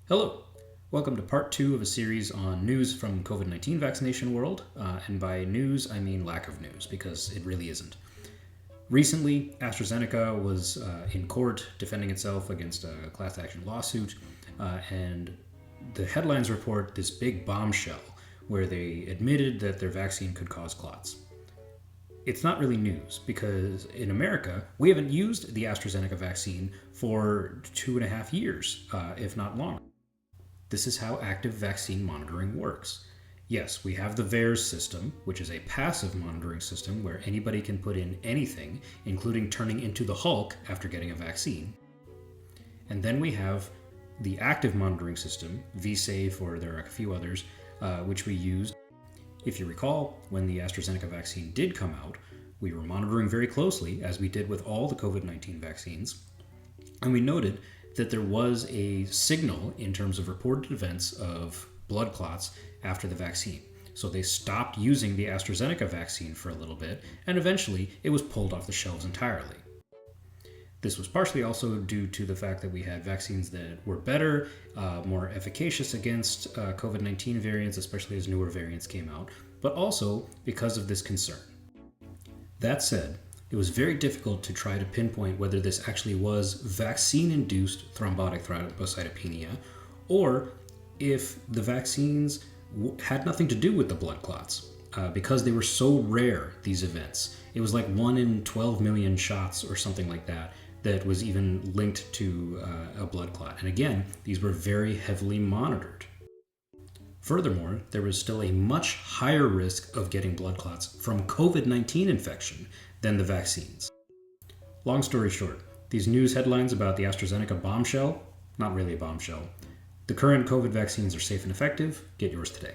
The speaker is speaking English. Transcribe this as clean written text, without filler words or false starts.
Hello! Welcome to part 2 of a series on news from COVID-19 vaccination world, and by news I mean lack of news, because it really isn't. Recently, AstraZeneca was in court defending itself against a class action lawsuit, and the headlines report this big bombshell where they admitted that their vaccine could cause clots. It's not really news because in America, we haven't used the AstraZeneca vaccine for 2.5 years, if not longer. This is how active vaccine monitoring works. Yes, we have the VAERS system, which is a passive monitoring system where anybody can put in anything, including turning into the Hulk after getting a vaccine. And then we have the active monitoring system, vSafe, or there are a few others, which we used. If you recall, when the AstraZeneca vaccine did come out, we were monitoring very closely, as we did with all the COVID-19 vaccines, and we noted that there was a signal in terms of reported events of blood clots after the vaccine. So they stopped using the AstraZeneca vaccine for a little bit, and eventually it was pulled off the shelves entirely. This was partially also due to the fact that we had vaccines that were better, more efficacious against COVID-19 variants, especially as newer variants came out, but also because of this concern. That said, it was very difficult to try to pinpoint whether this actually was vaccine-induced thrombotic thrombocytopenia, or if the vaccines had nothing to do with the blood clots, because they were so rare, these events. It was like 1 in 12 million shots or something like that that was even linked to a blood clot. And again, these were very heavily monitored. Furthermore, there was still a much higher risk of getting blood clots from COVID-19 infection than the vaccines. Long story short, these news headlines about the AstraZeneca bombshell, not really a bombshell. The current COVID vaccines are safe and effective. Get yours today.